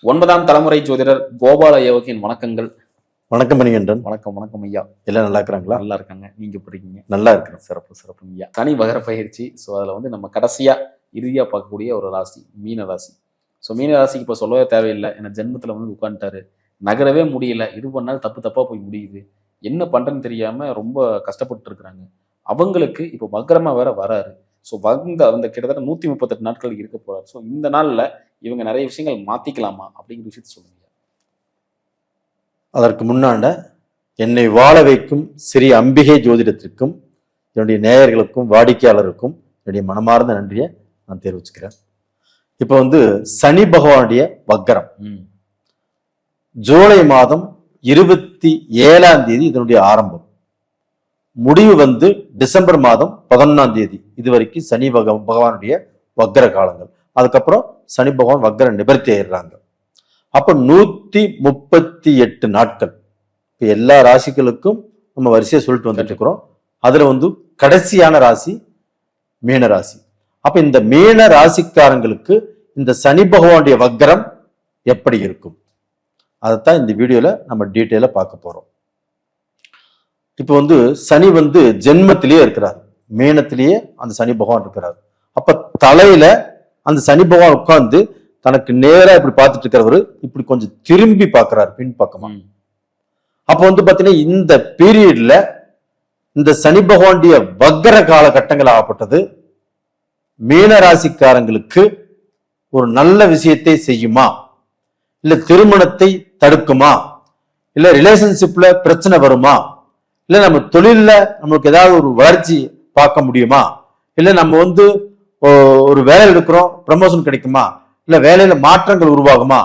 9ஆம் தலைமுறை ஜோதிடர் கோபால யோகியின் வணக்கங்கள். வணக்கம் மணிகண்டன். வணக்கம் வணக்கம் ஐயா. எல்லாம் நல்லா இருக்கிறாங்களா? நல்லா இருக்காங்க. நீங்க எப்படி இருக்கீங்க? நல்லா இருக்கிறேன். சிறப்பு சிறப்பு ஐயா. சனி வகர பயிற்சி. ஸோ அதில் வந்து நம்ம கடைசியா இறுதியா பார்க்கக்கூடிய ஒரு ராசி மீன ராசி. ஸோ மீன ராசிக்கு இப்போ சொல்லவே தேவையில்லை. ஏன்னா ஜென்மத்தில் வந்து உட்காந்துட்டாரு, நகரவே முடியல. இது பண்ணாலும் தப்பா போய் முடியுது. என்ன பண்றேன்னு தெரியாம ரொம்ப கஷ்டப்பட்டு இருக்கிறாங்க. அவங்களுக்கு இப்போ வக்ரமா வேற வராரு. ஸோ அந்த கிட்டத்தட்ட 138 நாட்கள் இருக்க போறாரு. ஸோ இந்த நாள்ல இவங்க நிறைய விஷயங்கள் மாத்திக்கலாமா அப்படிங்கிற விஷயத்த சொல்லுங்க. அதற்கு முன்னாண்ட என்னை வாழ வைக்கும் ஸ்ரீ அம்பிகை ஜோதிடத்திற்கும் என்னுடைய நேயர்களுக்கும் வாடிக்கையாளருக்கும் என்னுடைய மனமார்ந்த நன்றியை நான் தெரிவிச்சுக்கிறேன். இப்போ வந்து சனி பகவானுடைய வக்கரம் ஜூலை மாதம் 27ஆம் தேதி இதனுடைய ஆரம்பம். முடிவு வந்து டிசம்பர் மாதம் 11ஆம் தேதி. இது வரைக்கும் சனி பகவானுடைய வக்கர காலங்கள். அதுக்கப்புறம் சனி பகவான் வக்கர நிவர்த்தி ஆயிடுறாங்க. அப்ப 138 நாட்கள். இப்ப எல்லா ராசிகளுக்கும் நம்ம வரிசையா சொல்லிட்டு வந்துட்டு இருக்கிறோம். அதுல வந்து கடைசியான ராசி மீன ராசி. அப்ப இந்த மீன ராசிக்காரங்களுக்கு இந்த சனி பகவானுடைய வக்கரம் எப்படி இருக்கும், அதைத்தான் இந்த வீடியோல நம்ம டீட்டெயிலா பார்க்க போறோம். இப்ப வந்து சனி வந்து ஜென்மத்திலேயே இருக்கிறார், மீனத்திலேயே அந்த சனி பகவான் இருக்கிறார். அப்ப தலையில அந்த சனி பகவான் உட்கார்ந்து தனக்கு நேரா இப்படி பார்த்துட்டு இருக்கிறவரு இப்படி கொஞ்சம் திரும்பி பார்க்கிறார் பின்பக்கமா. அப்ப வந்து பாத்தீங்கன்னா இந்த பீரியட்ல இந்த சனி பகவானுடைய வக்கர காலகட்டங்கள் ஆகப்பட்டது மீன ராசிக்காரங்களுக்கு ஒரு நல்ல விஷயத்தை செய்யுமா, இல்ல திருமணத்தை தடுக்குமா, இல்ல ரிலேஷன்ஷிப்ல பிரச்சனை வருமா, இல்ல நம்ம தொழில்ல நமக்கு ஏதாவது ஒரு வளர்ச்சி பார்க்க முடியுமா, இல்ல நம்ம வந்து ஒரு வேலை எடுக்கிறோம் ப்ரமோஷன் கிடைக்குமா, இல்ல வேலையில மாற்றங்கள் உருவாகுமா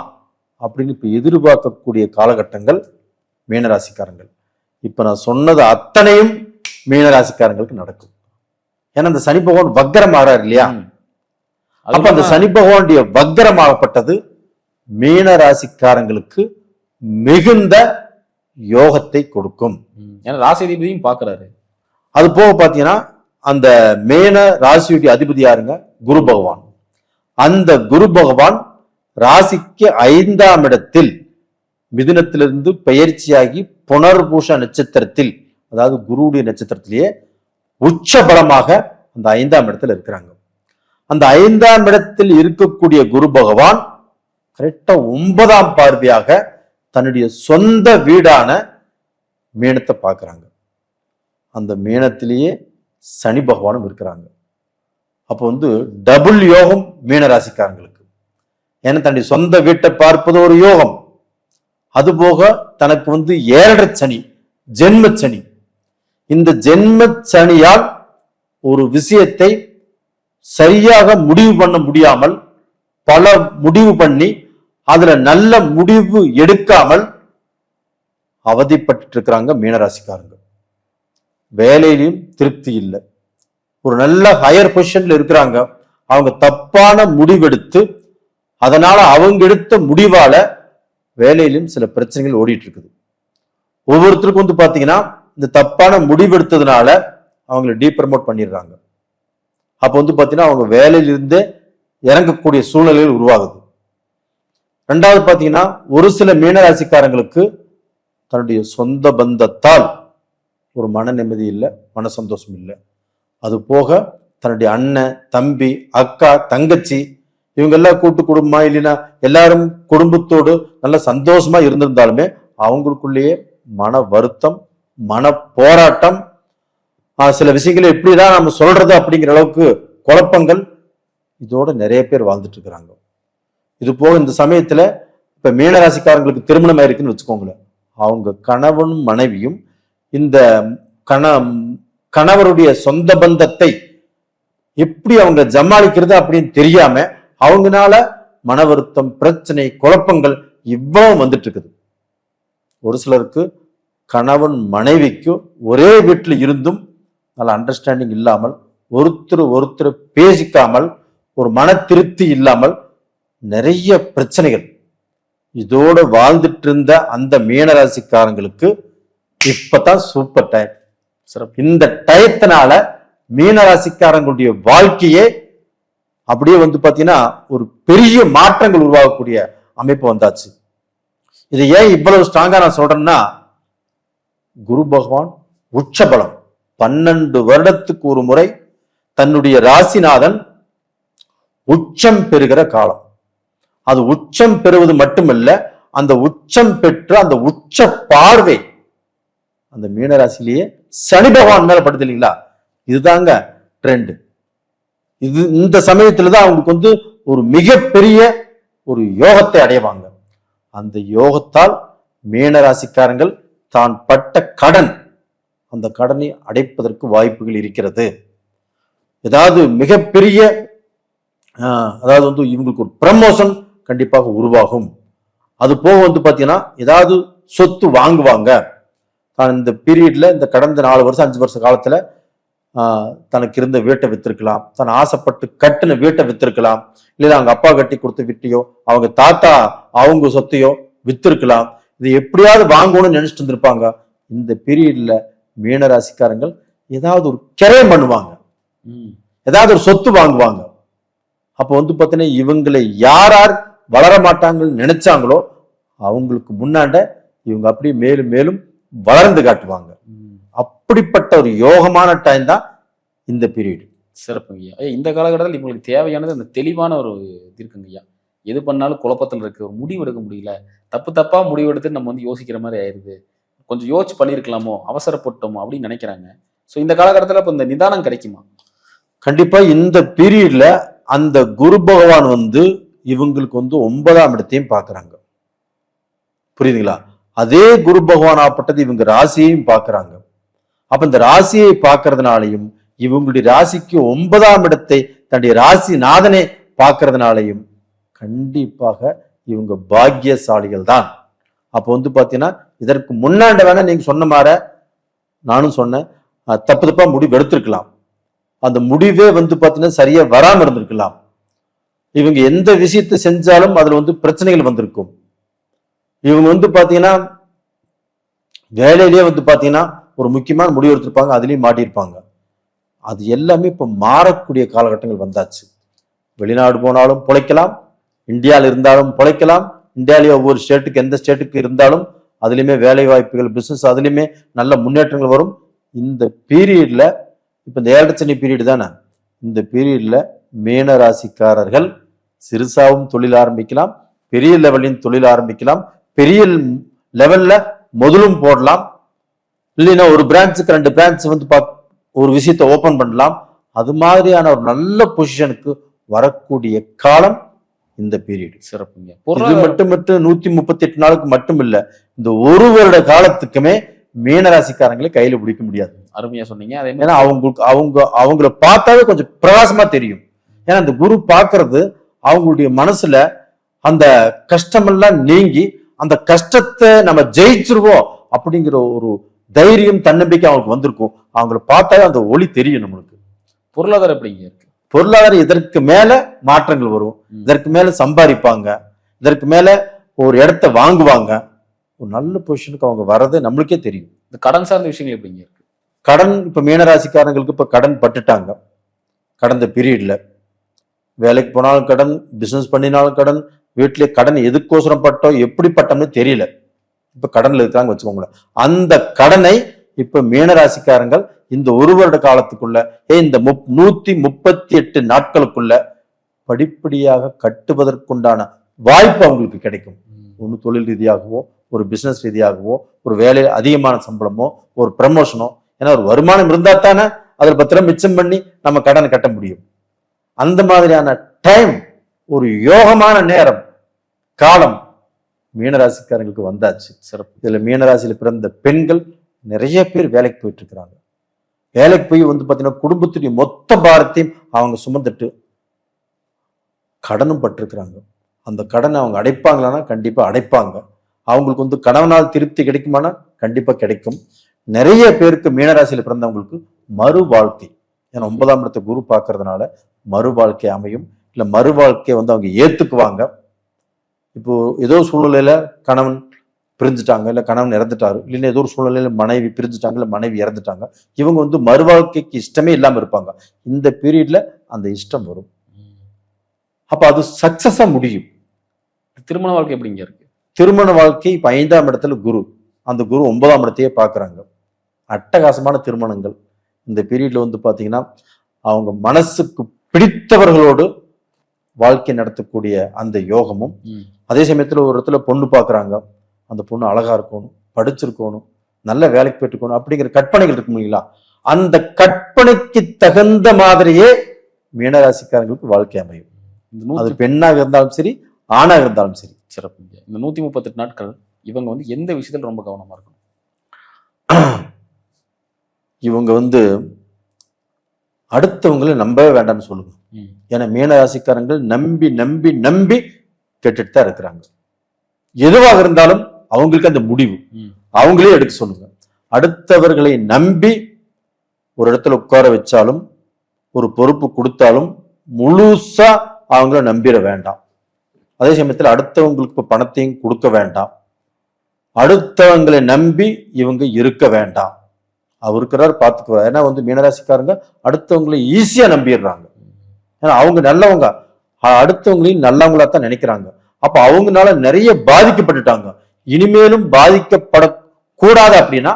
அப்படின்னு இப்ப எதிர்பார்க்கக்கூடிய காலகட்டங்கள் மீனராசிக்காரங்கள். இப்ப நான் சொன்னது அத்தனையும் மீனராசிக்காரங்களுக்கு நடக்கும். ஏன்னா அந்த சனி பகவான் வக்கரம் ஆகிறார் இல்லையா. அப்ப அந்த சனி பகவானுடைய வக்கரமாகப்பட்டது மீனராசிக்காரங்களுக்கு மிகுந்த யோகத்தை கொடுக்கும். ஏன்னா ராசிதிபதியும் பார்க்கிறாரு. அது போக பாத்தீங்கன்னா அந்த மேன ராசியுடைய அதிபதி யாருங்க? குரு பகவான். அந்த குரு பகவான் ராசிக்கு 5ஆம் இடத்தில் மிதுனத்திலிருந்து பெயர்ச்சியாகி புனர்பூஷ நட்சத்திரத்தில், அதாவது குருவுடைய நட்சத்திரத்திலேயே உச்ச பலமாக அந்த 5ஆம் இடத்துல இருக்கிறாங்க. அந்த 5ஆம் இடத்தில் இருக்கக்கூடிய குரு பகவான் கரெக்டா 9ஆம் பார்வையாக தன்னுடைய சொந்த வீடான மீனத்தை பார்க்கிறாங்க. அந்த மீனத்திலேயே சனி பகவானும் இருக்கிறாங்க. அப்போ வந்து டபுள் யோகம் மீன ராசிக்காரங்களுக்கு. ஏன்னா தன்னுடைய சொந்த வீட்டை பார்ப்பது ஒரு யோகம், அதுபோக தனக்கு வந்து 7.5 சனி, ஜென்ம சனி. இந்த ஜென்ம சனியால் ஒரு விஷயத்தை சரியாக முடிவு பண்ண முடியாமல் பல முடிவு பண்ணி அதுல நல்ல முடிவு எடுக்காமல் அவதிப்பட்டு இருக்கிறாங்க மீனராசிக்காரங்க. வேலையிலும் திருப்தி இல்லை, ஒரு நல்ல ஹையர் பொசிஷன்ல இருக்கிறாங்க, அவங்க தப்பான முடிவெடுத்து அதனால அவங்க எடுத்த முடிவால வேலையிலும் சில பிரச்சனைகள் ஓடிட்டு இருக்குது. ஒவ்வொருத்தருக்கும் வந்து பாத்தீங்கன்னா இந்த தப்பான முடிவெடுத்ததுனால அவங்களை டீப்ரமோட் பண்ணிடுறாங்க. அப்ப வந்து பாத்தீங்கன்னா அவங்க வேலையிலிருந்தே இறங்கக்கூடிய சூழ்நிலைகள் உருவாகுது. ரெண்டாவது பாத்தீங்கன்னா ஒரு சில மீனராசிக்காரங்களுக்கு தன்னுடைய சொந்த பந்தத்தால் ஒரு மன நிம்மதி இல்லை, மன சந்தோஷம் இல்லை. அது போக தன்னுடைய அண்ணன், தம்பி, அக்கா, தங்கச்சி இவங்க எல்லாம் கூட்டு குடும்பமா இல்லைன்னா எல்லாரும் குடும்பத்தோடு நல்ல சந்தோஷமா இருந்திருந்தாலுமே அவங்களுக்குள்ளேயே மன வருத்தம், மன போராட்டம், சில விஷயங்களை எப்படிதான் நம்ம சொல்றது அப்படிங்கிற அளவுக்கு குழப்பங்கள், இதோட நிறைய பேர் வாழ்ந்துட்டு இருக்கிறாங்க. இது போக இந்த சமயத்துல இப்ப மீனராசிக்காரங்களுக்கு திருமணம் ஆயிருக்குன்னு வச்சுக்கோங்களேன், அவங்க கணவனும் மனைவியும் இந்த கணவருடைய சொந்த பந்தத்தை எப்படி அவங்க ஜமாளிக்கிறது அப்படின்னு தெரியாம அவங்கனால மன வருத்தம், பிரச்சனை, குழப்பங்கள் இவ்வளவு வந்துட்டு இருக்குது. ஒரு சிலருக்கு கணவன் மனைவிக்கு ஒரே வீட்டில் இருந்தும் நல்ல அண்டர்ஸ்டாண்டிங் இல்லாமல், ஒருத்தர் பேசிக்காமல், ஒரு மன திருப்தி இல்லாமல் நிறைய பிரச்சனைகள் இதோட வாழ்ந்துட்டு இருந்த அந்த மீனராசிக்காரங்களுக்கு இப்பதான் சூப்பர் டைம். இந்த டயத்தினால மீனராசிக்காரங்களுடைய வாழ்க்கையே அப்படியே வந்து பாத்தீங்கன்னா ஒரு பெரிய மாற்றங்கள் உருவாகக்கூடிய அமைப்பு வந்தாச்சு. இது ஏன் இவ்வளவு ஸ்ட்ராங்கா நான் சொல்றேன்னா, குரு பகவான் உச்சபலம் 12 வருடத்துக்கு ஒரு முறை தன்னுடைய ராசிநாதன் உச்சம் பெறுகிற காலம். அது உச்சம் பெறுவது மட்டுமல்ல, அந்த உச்சம் பெற்ற அந்த உச்ச பார்வை அந்த மீனராசிலேயே சனி பகவான் மேல படுது இல்லைங்களா? இதுதாங்க ட்ரெண்ட். இந்த சமயத்துலதான் அவங்களுக்கு வந்து ஒரு மிகப்பெரிய ஒரு யோகத்தை அடைவாங்க. அந்த யோகத்தால் மீனராசிக்காரங்கள் தான் பட்ட கடன், அந்த கடனை அடைப்பதற்கு வாய்ப்புகள் இருக்கிறது. ஏதாவது மிகப்பெரிய அதாவது வந்து இவங்களுக்கு ஒரு ப்ரமோஷன் கண்டிப்பாக உருவாகும். அது போக வந்து பாத்தீங்கன்னா ஏதாவது சொத்து வாங்குவாங்க. தான் இந்த பீரியட்ல, இந்த கடந்த 4 வருஷம் 5 வருஷ காலத்துல தனக்கு இருந்த வீட்டை வித்திருக்கலாம், தான் ஆசைப்பட்டு கட்டின வீட்டை வித்திருக்கலாம், இல்லைன்னா அவங்க அப்பா கட்டி கொடுத்த வீட்டையோ அவங்க தாத்தா அவங்க சொத்தையோ வித்திருக்கலாம். இது எப்படியாவது வாங்கணும்னு நினைச்சிட்டு இருந்திருப்பாங்க. இந்த பீரியட்ல மீனராசிக்காரங்கள் ஏதாவது ஒரு கிரயம் பண்ணுவாங்க, ஏதாவது ஒரு சொத்து வாங்குவாங்க. அப்ப வந்து பாத்தீங்கன்னா இவங்களை யார் யார் வளர மாட்டாங்கன்னு நினைச்சாங்களோ அவங்களுக்கு முன்னாண்ட இவங்க அப்படியே மேலும் மேலும் வளர்ந்து காட்டுவாங்க. அப்படிப்பட்ட ஒரு யோகமான டைம் தான் இந்த பீரியட். சிறப்புங்கய்யா. இந்த காலகட்டத்தில் இவங்களுக்கு தேவையானது அந்த தெளிவான ஒரு இது இருக்குங்கய்யா. எது பண்ணாலும் குழப்பத்தில் இருக்கு, ஒரு முடிவு எடுக்க முடியல, தப்பா முடிவு எடுத்து நம்ம வந்து யோசிக்கிற மாதிரி ஆயிடுது, கொஞ்சம் யோசிச்சு பண்ணியிருக்கலாமோ, அவசரப்பட்டோமோ அப்படின்னு நினைக்கிறாங்க. ஸோ இந்த காலகட்டத்தில் இப்போ இந்த நிதானம் கிடைக்குமா? கண்டிப்பா இந்த பீரியட்ல அந்த குரு பகவான் வந்து இவங்களுக்கு வந்து 9ஆம் இடத்தையும் பார்க்கறாங்க. புரியுதுங்களா? அதே குரு பகவான் ஆப்பட்டது இவங்க ராசியையும் பார்க்கறாங்க. அப்ப இந்த ராசியை பார்க்கறதுனாலையும் இவங்களுடைய ராசிக்கு 9ஆம் இடத்தை தன்னுடைய ராசி நாதனே பார்க்கறதுனாலையும் கண்டிப்பாக இவங்க பாக்கியசாலிகள் தான். அப்போ வந்து பாத்தீங்கன்னா இதற்கு முன்னாண்ட வேணா நீங்க சொன்ன மாதிரி நானும் சொன்னேன், தப்பா முடிவு எடுத்திருக்கலாம். அந்த முடிவே வந்து பாத்தீங்கன்னா சரியா வராம இருந்திருக்கலாம். இவங்க எந்த விஷயத்தை செஞ்சாலும் அதுல வந்து பிரச்சனைகள் வந்திருக்கும். இவங்க வந்து பாத்தீங்கன்னா வேலையிலேயே வந்து பாத்தீங்கன்னா ஒரு முக்கியமான முடிவு எடுத்திருப்பாங்க, அதுலயும் மாட்டியிருப்பாங்க. அது எல்லாமே இப்ப மாறக்கூடிய காலகட்டங்கள் வந்தாச்சு. வெளிநாடு போனாலும் பொழைக்கலாம், இந்தியாவில் இருந்தாலும் பொழைக்கலாம். இந்தியாவிலேயே ஒவ்வொரு ஸ்டேட்டுக்கு, எந்த ஸ்டேட்டுக்கு இருந்தாலும் அதுலயுமே வேலை வாய்ப்புகள், பிசினஸ் அதுலயுமே நல்ல முன்னேற்றங்கள் வரும். இந்த பீரியட்ல இப்ப இந்த 7 சனி பீரியட் தானே, இந்த பீரியட்ல மீன ராசிக்காரர்கள் சிறுசாவும் தொழில் ஆரம்பிக்கலாம், பெரிய லெவலையும் தொழில் ஆரம்பிக்கலாம், பெரிய லெவல்ல முதலும் போடலாம், இல்லைன்னா ஒரு பிரான்ச்சுக்கு 2 பிரான்ச் வந்து ஒரு விஷயத்தை ஓபன் பண்ணலாம். அது மாதிரியான ஒரு நல்ல பொசிஷனுக்கு வரக்கூடிய காலம் இந்த பீரியட். சிறப்புங்க. இது மட்டும் 138 நாளுக்கு மட்டும் இல்ல, இந்த ஒரு வருட காலத்துக்குமே மீனராசிக்காரங்களை கையில பிடிக்க முடியாது. அருமையா சொன்னீங்க. ஏன்னா அவங்கள பார்த்தாவே கொஞ்சம் பிரகாசமா தெரியும். ஏன்னா அந்த குரு பார்க்கறது அவங்களுடைய மனசுல அந்த கஷ்டமெல்லாம் நீங்கி அந்த கஷ்டத்தை நம்ம ஜெயிச்சிருவோம் அப்படிங்கிற ஒரு தைரியம், தன்னம்பிக்கை அவங்களுக்கு வந்திருக்கும். அவங்கள பார்த்தாவே அந்த ஒளி தெரியும் நம்மளுக்கு. பொருளாதாரம் எப்படிங்க இருக்கு? பொருளாதாரம் இதற்கு மேல மாற்றங்கள் வரும், இதற்கு மேல சம்பாதிப்பாங்க, இதற்கு மேல ஒரு இடத்த வாங்குவாங்க, ஒரு நல்ல பொசிஷனுக்கு அவங்க வர்றது நம்மளுக்கே தெரியும். இந்த கடன் சார்ந்த விஷயங்கள் எப்படிங்க இருக்கு? கடன் இப்ப மீனராசிக்காரங்களுக்கு இப்ப கடன் பட்டுட்டாங்க. கடந்த பீரியட்ல வேலைக்கு போனாலும் கடன், பிசினஸ் பண்ணினாலும் கடன், வீட்டிலே கடன், எதுக்கோசரம் பட்டோம் எப்படி பட்டோம்னு தெரியல, இப்ப கடன்ல இருக்காங்க வச்சுக்கோங்களேன். அந்த கடனை இப்ப மீனராசிக்காரங்கள் இந்த ஒரு வருட காலத்துக்குள்ள இந்த 138 நாட்களுக்குள்ள படிப்படியாக கட்டுவதற்குண்டான வாய்ப்பு அவங்களுக்கு கிடைக்கும். ஒண்ணு தொழில் ரீதியாகவோ, ஒரு பிசினஸ் ரீதியாகவோ, ஒரு வேலையில் அதிகமான சம்பளமோ, ஒரு ப்ரமோஷனோ. ஏன்னா ஒரு வருமானம் இருந்தா தானே அதில் 10 ரூபாய் மிச்சம் பண்ணி நம்ம கடனை கட்ட முடியும். அந்த மாதிரியான டைம், ஒரு யோகமான நேரம், காலம் மீனராசிக்காரங்களுக்கு வந்தாச்சு. சிறப்பு. இதுல மீனராசியில பிறந்த பெண்கள் நிறைய பேர் வேலைக்கு போயிட்டு இருக்கிறாங்க. வேலைக்கு போய் வந்து பாத்தீங்கன்னா குடும்பத்துடைய மொத்த பாரத்தையும் அவங்க சுமந்துட்டு கடனும் பட்டிருக்கிறாங்க. அந்த கடனை அவங்க அடைப்பாங்களான்னா கண்டிப்பா அடைப்பாங்க. அவங்களுக்கு வந்து கணவனால் திருப்தி கிடைக்குமானா கண்டிப்பா கிடைக்கும். நிறைய பேருக்கு மீனராசியில பிறந்தவங்களுக்கு மறு வாழ்க்கை, ஏன்னா 9ஆம் இடத்தை குரு பார்க்கறதுனால மறு வாழ்க்கை அமையும். இல்ல மறு வாழ்க்கையை வந்து அவங்க ஏத்துக்குவாங்க. இப்போ ஏதோ சூழ்நிலையில கணவன் பிரிஞ்சுட்டாங்க, இல்ல கணவன் இறந்துட்டாரு, இல்லைன்னா ஏதோ ஒரு சூழ்நிலையில மனைவி பிரிஞ்சுட்டாங்க, இல்ல மனைவி இறந்துட்டாங்க, இவங்க வந்து மறு வாழ்க்கைக்கு இஷ்டமே இல்லாம இருப்பாங்க. இந்த பீரியட்ல அந்த இஷ்டம் வரும். அப்ப அது சக்சஸா முடியும். திருமண வாழ்க்கை எப்படிங்க இருக்கு? திருமண வாழ்க்கை இப்ப 5ஆம் இடத்துல குரு, அந்த குரு 9ஆம் இடத்தையே பார்க்கறாங்க. அட்டகாசமான திருமணங்கள் இந்த பீரியட்ல வந்து பாத்தீங்கன்னா அவங்க மனசுக்கு பிடித்தவர்களோடு வாழ்க்கை நடத்தக்கூடிய அந்த யோகமும், அதே சமயத்துல ஒரு இடத்துல பொண்ணு பாக்குறாங்க, அந்த பொண்ணு அழகா இருக்கணும், படிச்சிருக்கணும், நல்ல வேலைக்கு போயிட்டு அப்படிங்கிற கற்பனைகள் இருக்கு இல்லைங்களா, அந்த கற்பனைக்கு தகுந்த மாதிரியே மீனராசிக்காரங்களுக்கு வாழ்க்கை அமையும். அது பெண்ணாக இருந்தாலும் சரி, ஆணாக இருந்தாலும் சரி. சிறப்புங்க. இந்த 138 நாட்கள் இவங்க வந்து எந்த விஷயத்துல ரொம்ப கவனமா இருக்கணும்? இவங்க வந்து அடுத்தவங்களை நம்பவே வேண்டாம்னு சொல்லுங்க. ஏன்னா மீனராசிக்காரங்கள் நம்பி நம்பி நம்பி கெட்டுட்டு தான் இருக்கிறாங்க. எதுவாக இருந்தாலும் அவங்களுக்கு அந்த முடிவு அவங்களே எடுக்க சொல்லுங்க. அடுத்தவர்களை நம்பி ஒரு இடத்துல உட்கார வச்சாலும், ஒரு பொறுப்பு கொடுத்தாலும் முழுசா அவங்கள நம்பிட வேண்டாம். அதே சமயத்தில் அடுத்தவங்களுக்கு பணத்தையும் கொடுக்க வேண்டாம். அடுத்தவங்களை நம்பி இவங்க இருக்க வேண்டாம். அவர் இருக்கிறார் பார்த்துக்குவார். ஏன்னா வந்து மீனராசிக்காரங்க அடுத்தவங்களை ஈஸியா நம்பிடுறாங்க. ஏன்னா அவங்க நல்லவங்க, அடுத்தவங்களையும் நல்லவங்களா தான் நினைக்கிறாங்க. அப்ப அவங்கனால நிறைய பாதிக்கப்பட்டுட்டாங்க. இனிமேலும் பாதிக்கப்படக்கூடாது அப்படின்னா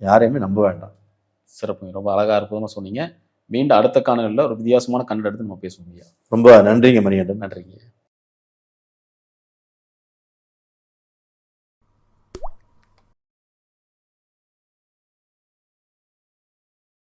யாரையுமே நம்ப வேண்டாம். சிறப்புங்க. ரொம்ப அழகா அற்புதமா சொன்னீங்க. மீண்டும் அடுத்த காணொலியில் ஒரு வித்தியாசமான கண்டெடுத்து நம்ம பேசுவோம். ரொம்ப நன்றிங்க மணிகண்டன். நன்றிங்க.